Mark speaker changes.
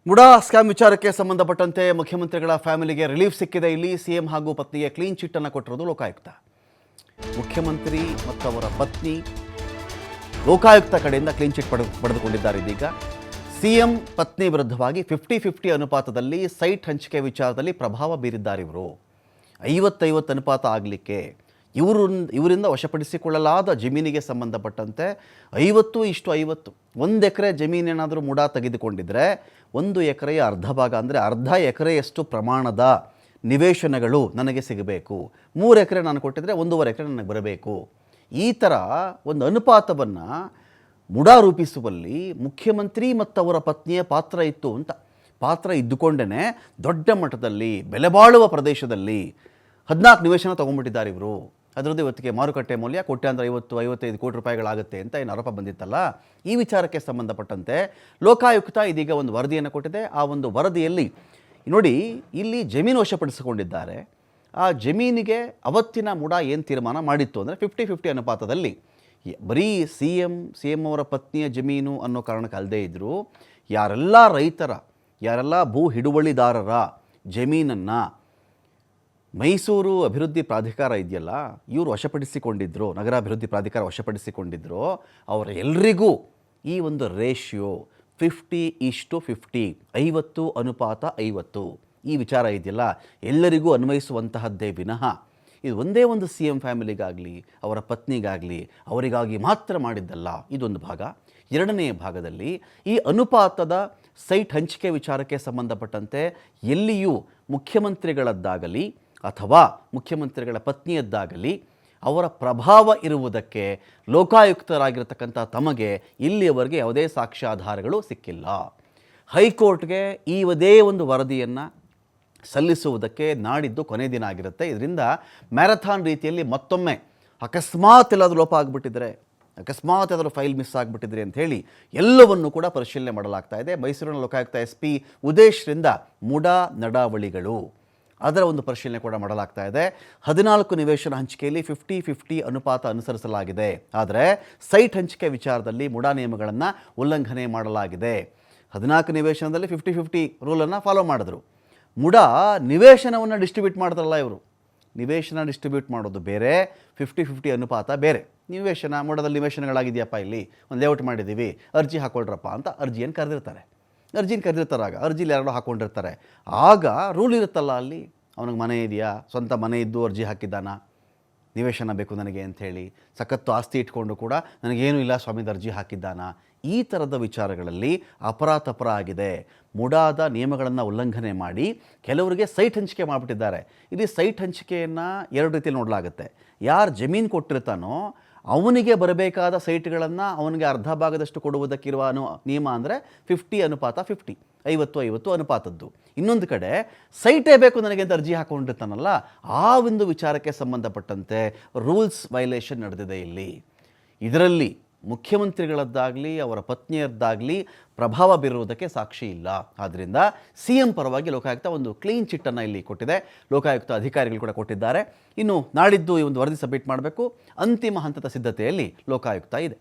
Speaker 1: MUDA scam ವಿಚಾರಕ್ಕೆ ಸಂಬಂಧಪಟ್ಟಂತೆ ಮುಖ್ಯಮಂತ್ರಿಗಳ ಫ್ಯಾಮಿಲಿಗೆ ರಿಲೀಫ್ ಸಿಕ್ಕಿದೆ. ಇಲ್ಲಿ ಸಿಎಂ ಹಾಗೂ ಪತ್ನಿಗೆ ಕ್ಲೀನ್ ಚಿಟ್ ಅನ್ನು ಕೊಟ್ಟಿರೋದು ಲೋಕಾಯುಕ್ತ. ಮುಖ್ಯಮಂತ್ರಿ ಮತ್ತು ಅವರ ಪತ್ನಿ ಲೋಕಾಯುಕ್ತ ಕಡೆಯಿಂದ ಕ್ಲೀನ್ ಚಿಟ್ ಪಡೆದುಕೊಂಡಿದ್ದಾರೆ. ಇದೀಗ ಸಿಎಂ ಪತ್ನಿ ವಿರುದ್ಧವಾಗಿ 50-50 ಅನುಪಾತದಲ್ಲಿ ಸೈಟ್ ಹಂಚಿಕೆ ವಿಚಾರದಲ್ಲಿ ಪ್ರಭಾವ ಬೀರಿದ್ದಾರೆ. ಇವರು 50-50 ಅನುಪಾತ ಆಗಲಿಕ್ಕೆ ಇವರಿಂದ ವಶಪಡಿಸಿಕೊಳ್ಳಲಾದ ಜಮೀನಿಗೆ ಸಂಬಂಧಪಟ್ಟಂತೆ 50:50 1 ಎಕರೆ ಜಮೀನೇನಾದರೂ ಮುಡಾ ತೆಗೆದುಕೊಂಡಿದ್ರೆ 1 ಎಕರೆಯ ಅರ್ಧ ಭಾಗ ಅಂದರೆ ಅರ್ಧ ಎಕರೆಯಷ್ಟು ಪ್ರಮಾಣದ ನಿವೇಶನಗಳು ನನಗೆ ಸಿಗಬೇಕು. 3 ಎಕರೆ ನಾನು ಕೊಟ್ಟಿದ್ರೆ 1.5 ಎಕರೆ ನನಗೆ ಬರಬೇಕು. ಈ ಥರ ಒಂದು ಅನುಪಾತವನ್ನು ಮುಡಾ ರೂಪಿಸುವಲ್ಲಿ ಮುಖ್ಯಮಂತ್ರಿ ಮತ್ತು ಅವರ ಪತ್ನಿಯ ಪಾತ್ರ ಇತ್ತು ಅಂತ. ಪಾತ್ರ ಇದ್ದುಕೊಂಡೇ ದೊಡ್ಡ ಮಟ್ಟದಲ್ಲಿ ಬೆಲೆಬಾಳುವ ಪ್ರದೇಶದಲ್ಲಿ 14 ನಿವೇಶನ ತೊಗೊಂಡ್ಬಿಟ್ಟಿದ್ದಾರೆ ಇವರು. ಅದರದ್ದು ಇವತ್ತಿಗೆ ಮಾರುಕಟ್ಟೆ ಮೌಲ್ಯ ಕೋಟ್ಯಾಂತರ 50-55 ಕೋಟಿ ರೂಪಾಯಿಗಳಾಗುತ್ತೆ ಅಂತ ಏನು ಆರೋಪ ಬಂದಿತ್ತಲ್ಲ. ಈ ವಿಚಾರಕ್ಕೆ ಸಂಬಂಧಪಟ್ಟಂತೆ ಲೋಕಾಯುಕ್ತ ಇದೀಗ ಒಂದು ವರದಿಯನ್ನು ಕೊಟ್ಟಿದೆ. ಆ ಒಂದು ವರದಿಯಲ್ಲಿ ನೋಡಿ, ಇಲ್ಲಿ ಜಮೀನು ವಶಪಡಿಸಿಕೊಂಡಿದ್ದಾರೆ. ಆ ಜಮೀನಿಗೆ ಅವತ್ತಿನ ಮುಡಾ ಏನು ತೀರ್ಮಾನ ಮಾಡಿತ್ತು ಅಂದರೆ 50-50 ಅನುಪಾತದಲ್ಲಿ ಬರೀ ಸಿ ಎಂ ಅವರ ಪತ್ನಿಯ ಜಮೀನು ಅನ್ನೋ ಕಾರಣಕ್ಕೆ ಅಲ್ಲದೇ ಇದ್ದರು, ಯಾರೆಲ್ಲ ರೈತರ, ಯಾರೆಲ್ಲ ಭೂ ಹಿಡುವಳಿದಾರರ ಜಮೀನನ್ನು ಮೈಸೂರು ಅಭಿವೃದ್ಧಿ ಪ್ರಾಧಿಕಾರ ಇದೆಯಲ್ಲ, ಇವರು ವಶಪಡಿಸಿಕೊಂಡಿದ್ದರು, ನಗರಾಭಿವೃದ್ಧಿ ಪ್ರಾಧಿಕಾರ ವಶಪಡಿಸಿಕೊಂಡಿದ್ದರು. ಅವರ ಎಲ್ರಿಗೂ ಈ ಒಂದು ರೇಷಿಯೋ 50:50 50:50 ಈ ವಿಚಾರ ಇದೆಯಲ್ಲ, ಎಲ್ಲರಿಗೂ ಅನ್ವಯಿಸುವಂತಹದ್ದೇ ವಿನಃ ಇದು ಒಂದೇ ಒಂದು ಸಿ ಎಂ ಫ್ಯಾಮಿಲಿಗಾಗಲಿ ಅವರ ಪತ್ನಿಗಾಗಲಿ ಅವರಿಗಾಗಿ ಮಾತ್ರ ಮಾಡಿದ್ದಲ್ಲ. ಇದೊಂದು ಭಾಗ. ಎರಡನೆಯ ಭಾಗದಲ್ಲಿ ಈ ಅನುಪಾತದ ಸೈಟ್ ಹಂಚಿಕೆ ವಿಚಾರಕ್ಕೆ ಸಂಬಂಧಪಟ್ಟಂತೆ ಎಲ್ಲಿಯೂ ಮುಖ್ಯಮಂತ್ರಿಗಳದ್ದಾಗಲಿ ಅಥವಾ ಮುಖ್ಯಮಂತ್ರಿಗಳ ಪತ್ನಿಯದ್ದಾಗಲಿ ಅವರ ಪ್ರಭಾವ ಇರುವುದಕ್ಕೆ ಲೋಕಾಯುಕ್ತರಾಗಿರ್ತಕ್ಕಂಥ ತಮಗೆ ಇಲ್ಲಿಯವರೆಗೆ ಯಾವುದೇ ಸಾಕ್ಷ್ಯಾಧಾರಗಳು ಸಿಕ್ಕಿಲ್ಲ. ಹೈಕೋರ್ಟ್ಗೆ ಇದೇ ಒಂದು ವರದಿಯನ್ನು ಸಲ್ಲಿಸುವುದಕ್ಕೆ ನಾಡಿದ್ದು ಕೊನೆ ದಿನ ಆಗಿರುತ್ತೆ. ಇದರಿಂದ ಮ್ಯಾರಥಾನ್ ರೀತಿಯಲ್ಲಿ ಮತ್ತೊಮ್ಮೆ ಅಕಸ್ಮಾತ್ ಎಲ್ಲಾದರೂ ಲೋಪ ಆಗಿಬಿಟ್ಟಿದ್ರೆ, ಅಕಸ್ಮಾತ್ ಯಾದರೂ ಫೈಲ್ ಮಿಸ್ ಆಗಿಬಿಟ್ಟಿದ್ರೆ ಅಂತ ಹೇಳಿ ಎಲ್ಲವನ್ನೂ ಕೂಡ ಪರಿಶೀಲನೆ ಮಾಡಲಾಗ್ತಾ ಇದೆ. ಮೈಸೂರಿನ ಲೋಕಾಯುಕ್ತ SP ಉದೇಶ್ರಿಂದ ಮುಡಾ ನಡಾವಳಿಗಳು ಅದರ ಒಂದು ಪರಿಶೀಲನೆ ಕೂಡ ಮಾಡಲಾಗ್ತಾ ಇದೆ. 14 ನಿವೇಶನ ಹಂಚಿಕೆಯಲ್ಲಿ 50-50 ಅನುಪಾತ ಅನುಸರಿಸಲಾಗಿದೆ. ಆದರೆ ಸೈಟ್ ಹಂಚಿಕೆ ವಿಚಾರದಲ್ಲಿ ಮುಡಾ ನಿಯಮಗಳನ್ನು ಉಲ್ಲಂಘನೆ ಮಾಡಲಾಗಿದೆ. 14 ನಿವೇಶನದಲ್ಲಿ 50-50 ರೂಲನ್ನು ಫಾಲೋ ಮಾಡಿದ್ರು. ಮುಡಾ ನಿವೇಶನವನ್ನು ಡಿಸ್ಟ್ರಿಬ್ಯೂಟ್ ಮಾಡಿದ್ರಲ್ಲ ಇವರು. ನಿವೇಶನ ಡಿಸ್ಟ್ರಿಬ್ಯೂಟ್ ಮಾಡೋದು ಬೇರೆ, 50-50 ಅನುಪಾತ ಬೇರೆ. ಮುಡಾದಲ್ಲಿ ನಿವೇಶನಗಳಾಗಿದೆಯಪ್ಪ, ಇಲ್ಲಿ ಒಂದು ಲೇಔಟ್ ಮಾಡಿದ್ದೀವಿ, ಅರ್ಜಿ ಹಾಕ್ಕೊಳ್ರಪ್ಪ ಅಂತ ಅರ್ಜಿಯನ್ನು ಕರೆದಿರ್ತಾರೆ. ಆಗ ಅರ್ಜಿಲಿ ಯಾರೋ ಹಾಕ್ಕೊಂಡಿರ್ತಾರೆ. ಆಗ ರೂಲ್ ಇರುತ್ತಲ್ಲ, ಅಲ್ಲಿ ಅವನಿಗೆ ಮನೆ ಇದೆಯಾ, ಸ್ವಂತ ಮನೆ ಇದ್ದು ಅರ್ಜಿ ಹಾಕಿದ್ದಾನ, ನಿವೇಶನ ಬೇಕು ನನಗೆ ಅಂಥೇಳಿ, ಸಖತ್ತು ಆಸ್ತಿ ಇಟ್ಕೊಂಡು ಕೂಡ ನನಗೇನೂ ಇಲ್ಲ ಸ್ವಾಮಿದ ಅರ್ಜಿ ಹಾಕಿದ್ದಾನ. ಈ ಥರದ ವಿಚಾರಗಳಲ್ಲಿ ಅಪರಾಧ ಆಗಿದೆ. ಮುಡಾದ ನಿಯಮಗಳನ್ನು ಉಲ್ಲಂಘನೆ ಮಾಡಿ ಕೆಲವರಿಗೆ ಸೈಟ್ ಹಂಚಿಕೆ ಮಾಡಿಬಿಟ್ಟಿದ್ದಾರೆ. ಇಲ್ಲಿ ಸೈಟ್ ಹಂಚಿಕೆಯನ್ನು 2 ರೀತಿಯಲ್ಲಿ ನೋಡಲಾಗುತ್ತೆ. ಯಾರು ಜಮೀನು ಕೊಟ್ಟಿರ್ತಾನೋ ಅವನಿಗೆ ಬರಬೇಕಾದ ಸೈಟ್ಗಳನ್ನು ಅವನಿಗೆ ಅರ್ಧ ಭಾಗದಷ್ಟು ಕೊಡುವುದಕ್ಕಿರುವ ನಿಯಮ ಅಂದರೆ 50:50 50:50 ಅನುಪಾತದ್ದು. ಇನ್ನೊಂದು ಕಡೆ ಸೈಟೇ ಬೇಕು ನನಗೆ ಅಂತ ಅರ್ಜಿ ಹಾಕ್ಕೊಂಡಿರ್ತಾನಲ್ಲ, ಆ ಒಂದು ವಿಚಾರಕ್ಕೆ ಸಂಬಂಧಪಟ್ಟಂತೆ ರೂಲ್ಸ್ ವೈಲೇಷನ್ ನಡೆದಿದೆ ಇಲ್ಲಿ. ಇದರಲ್ಲಿ ಮುಖ್ಯಮಂತ್ರಿಗಳದ್ದಾಗಲಿ ಅವರ ಪತ್ನಿಯದ್ದಾಗಲಿ ಪ್ರಭಾವ ಬೀರುವುದಕ್ಕೆ ಸಾಕ್ಷಿ ಇಲ್ಲ. ಆದ್ದರಿಂದ CM ಪರವಾಗಿ ಲೋಕಾಯುಕ್ತ ಒಂದು ಕ್ಲೀನ್ ಚಿಟ್ಟನ್ನು ಇಲ್ಲಿ ಕೊಟ್ಟಿದೆ. ಲೋಕಾಯುಕ್ತ ಅಧಿಕಾರಿಗಳು ಕೂಡ ಕೊಟ್ಟಿದ್ದಾರೆ. ಇನ್ನು ನಾಡಿದ್ದು ಈ ಒಂದು ವರದಿ ಸಬ್ಮಿಟ್ ಮಾಡಬೇಕು. ಅಂತಿಮ ಹಂತದ ಸಿದ್ಧತೆಯಲ್ಲಿ ಲೋಕಾಯುಕ್ತ ಇದೆ.